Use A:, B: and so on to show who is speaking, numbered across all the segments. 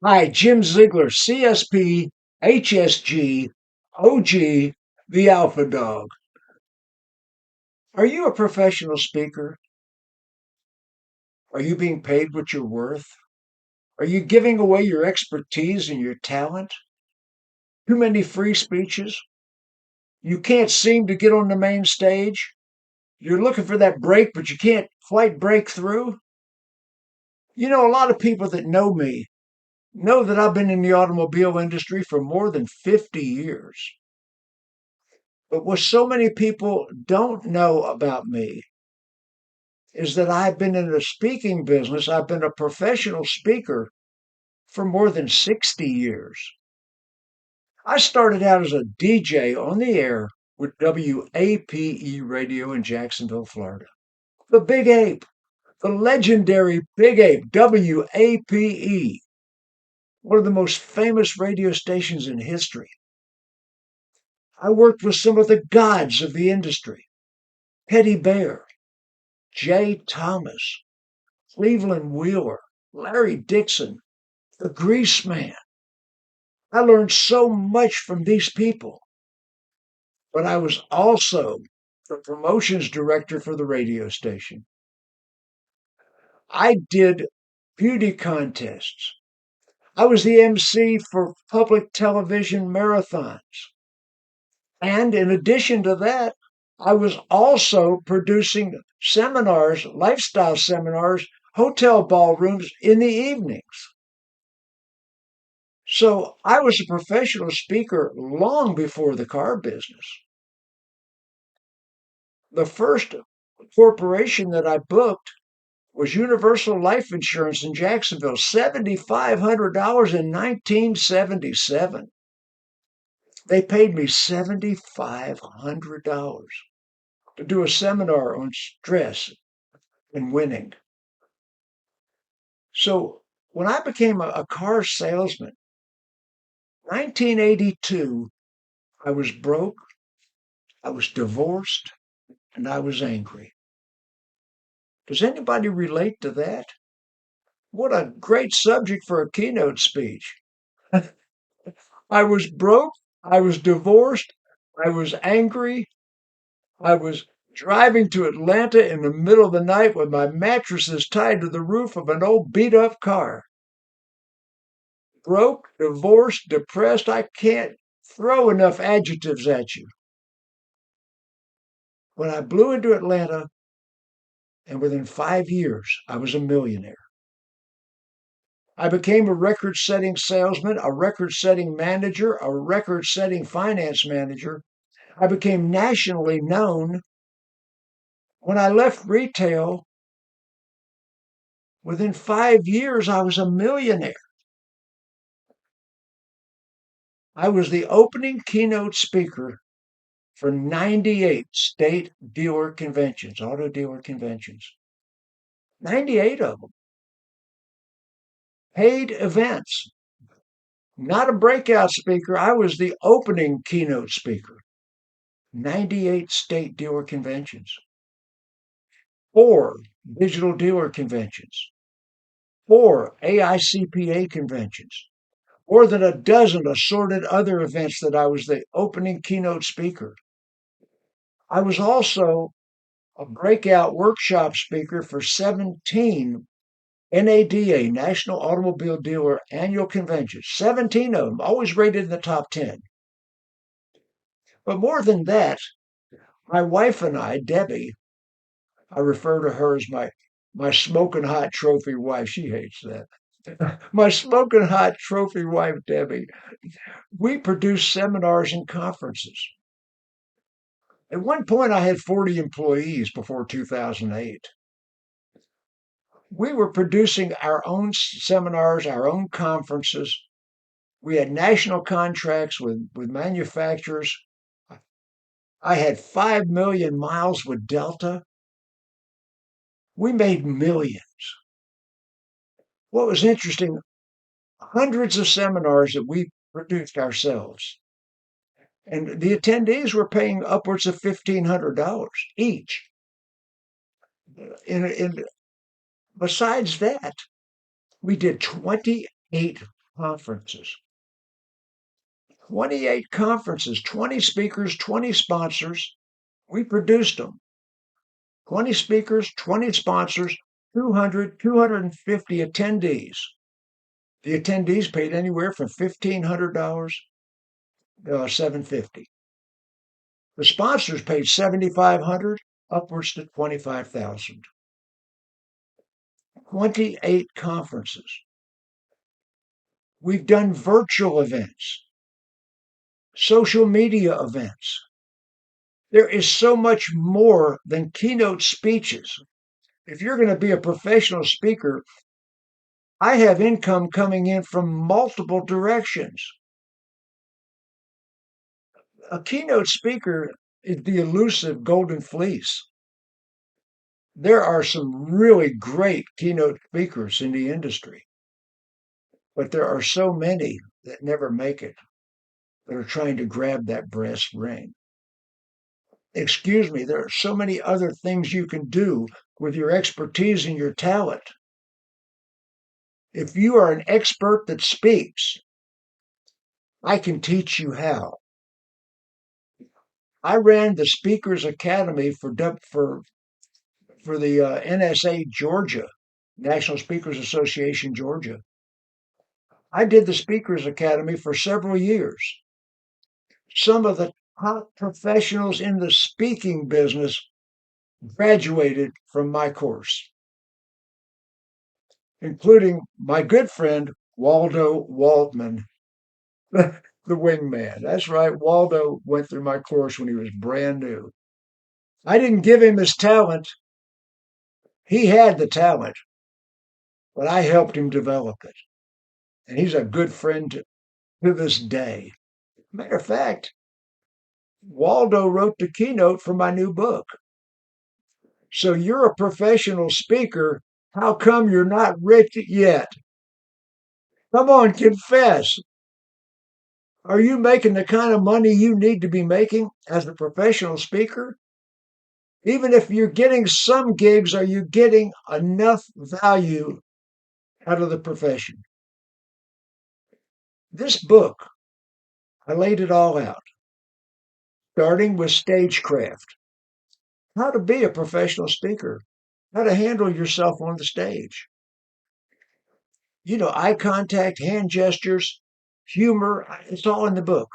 A: Hi, Jim Ziegler, CSP, HSG, OG, the Alpha Dog. Are you a professional speaker? Are you being paid what you're worth? Are you giving away your expertise and your talent? Too many free speeches? You can't seem to get on the main stage? You're looking for that break, but you can't quite break through? You know, a lot of people that know me know that I've been in the automobile industry for more than 50 years. But what so many people don't know about me is that I've been in the speaking business. I've been a professional speaker for more than 60 years. I started out as a DJ on the air with WAPE radio in Jacksonville, Florida. The Big Ape, the legendary Big Ape, WAPE, one of the most famous radio stations in history. I worked with some of the gods of the industry: Teddy Bear, Jay Thomas, Cleveland Wheeler, Larry Dixon, the Grease Man. I learned so much from these people, but I was also the promotions director for the radio station. I did beauty contests. I was the MC for public television marathons. And in addition to that, I was also producing seminars, lifestyle seminars, hotel ballrooms in the evenings. So I was a professional speaker long before the car business. The first corporation that I booked was Universal Life Insurance in Jacksonville, $7,500 in 1977. They paid me $7,500 to do a seminar on stress and winning. So when I became a car salesman, 1982, I was broke, I was divorced, and I was angry. Does anybody relate to that? What a great subject for a keynote speech. I was broke, I was divorced, I was angry, I was driving to Atlanta in the middle of the night with my mattresses tied to the roof of an old beat up car. Broke, divorced, depressed. I can't throw enough adjectives at you. When I blew into Atlanta, and within 5 years, I was a millionaire. I became a record setting salesman, a record setting manager, a record setting finance manager. I became nationally known. When I left retail, within 5 years, I was a millionaire. I was the opening keynote speaker for 98 state dealer conventions, auto dealer conventions. 98 of them. Paid events. Not a breakout speaker. I was the opening keynote speaker. 98 state dealer conventions. 4 digital dealer conventions. 4 AICPA conventions. More than a dozen assorted other events that I was the opening keynote speaker. I was also a breakout workshop speaker for 17 NADA, National Automobile Dealer Annual Conventions. 17 of them, always rated in the top 10. But more than that, my wife and I, Debbie, I refer to her as my smoking hot trophy wife. She hates that. My smoking hot trophy wife, Debbie, we produce seminars and conferences. At one point, I had 40 employees before 2008. We were producing our own seminars, our own conferences. We had national contracts with manufacturers. I had 5 million miles with Delta. We made millions. What was interesting, hundreds of seminars that we produced ourselves. And the attendees were paying upwards of $1,500 each. And besides that, we did 28 conferences. 28 conferences, 20 speakers, 20 sponsors. We produced them. 20 speakers, 20 sponsors, 200, 250 attendees. The attendees paid anywhere from $1,500 to $750. The sponsors paid $7,500 upwards to $25,000. 28 conferences. We've done virtual events, social media events. There is so much more than keynote speeches. If you're going to be a professional speaker, I have income coming in from multiple directions. A keynote speaker is the elusive golden fleece. There are some really great keynote speakers in the industry, but there are so many that never make it, that are trying to grab that brass ring. Excuse me, there are so many other things you can do with your expertise and your talent. If you are an expert that speaks, I can teach you how. I ran the Speakers Academy for the NSA Georgia, National Speakers Association Georgia. I did the Speakers Academy for several years. Some of the top professionals in the speaking business graduated from my course, including my good friend Waldo Waldman, the wingman. That's right, Waldo went through my course when he was brand new. I didn't give him his talent. He had the talent, but I helped him develop it. And he's a good friend to this day. Matter of fact, Waldo wrote the keynote for my new book. So you're a professional speaker. How come you're not rich yet? Come on, confess. Are you making the kind of money you need to be making as a professional speaker? Even if you're getting some gigs, are you getting enough value out of the profession? This book, I laid it all out, starting with stagecraft, how to be a professional speaker, how to handle yourself on the stage. Eye contact, hand gestures, humor, it's all in the book.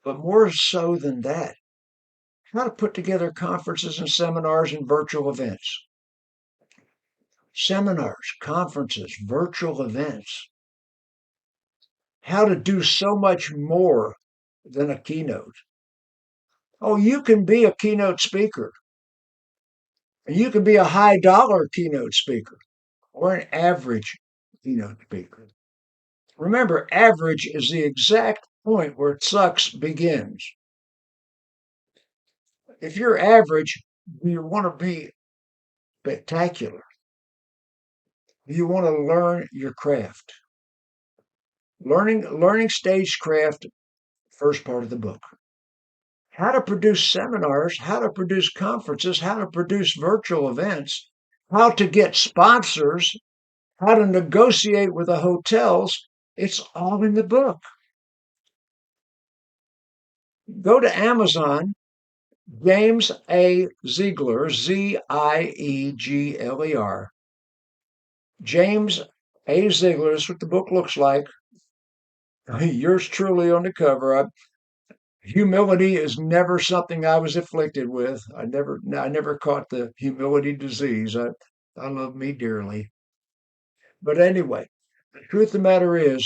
A: But more so than that, how to put together conferences and seminars and virtual events. Seminars, conferences, virtual events. How to do so much more than a keynote. Oh, you can be a keynote speaker. And you can be a high dollar keynote speaker or an average keynote speaker. Remember, average is the exact point where sucks begins. If you're average, you want to be spectacular. You want to learn your craft. Learning stagecraft, first part of the book. How to produce seminars, how to produce conferences, how to produce virtual events, how to get sponsors, how to negotiate with the hotels. It's all in the book. Go to Amazon, James A. Ziegler, Ziegler. James A. Ziegler, this is what the book looks like. Yours truly on the cover. Humility is never something I was afflicted with. I never caught the humility disease. I love me dearly. But anyway, the truth of the matter is,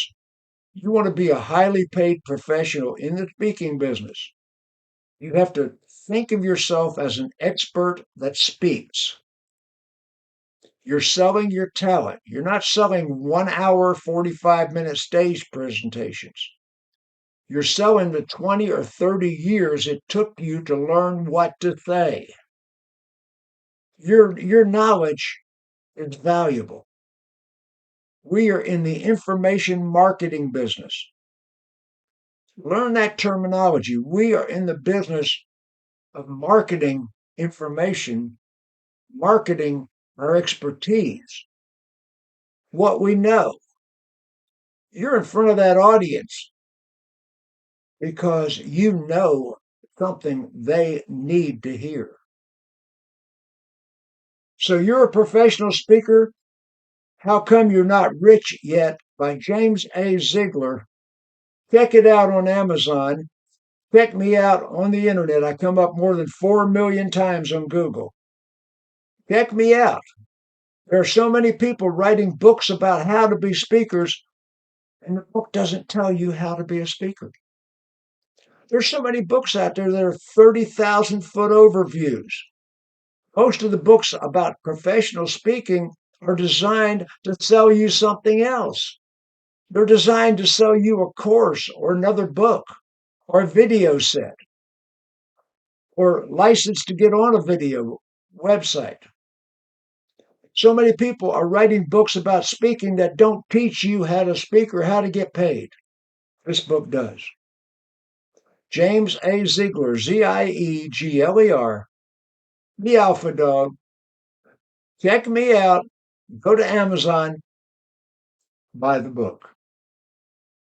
A: you want to be a highly paid professional in the speaking business. You have to think of yourself as an expert that speaks. You're selling your talent. You're not selling 1 hour, 45-minute stage presentations. You're selling the 20 or 30 years it took you to learn what to say. Your knowledge is valuable. We are in the information marketing business. Learn that terminology. We are in the business of marketing information, marketing our expertise, what we know. You're in front of that audience because you know something they need to hear. So you're a professional speaker. How Come You're Not Rich Yet by James A. Ziegler. Check it out on Amazon. Check me out on the internet. I come up more than 4 million times on Google. Check me out. There are so many people writing books about how to be speakers, and the book doesn't tell you how to be a speaker. There's so many books out there that are 30,000 foot overviews. Most of the books about professional speaking are designed to sell you something else. They're designed to sell you a course or another book or a video set or license to get on a video website. So many people are writing books about speaking that don't teach you how to speak or how to get paid. This book does. James A. Ziegler, Ziegler, the Alpha Dog. Check me out. Go to Amazon, buy the book.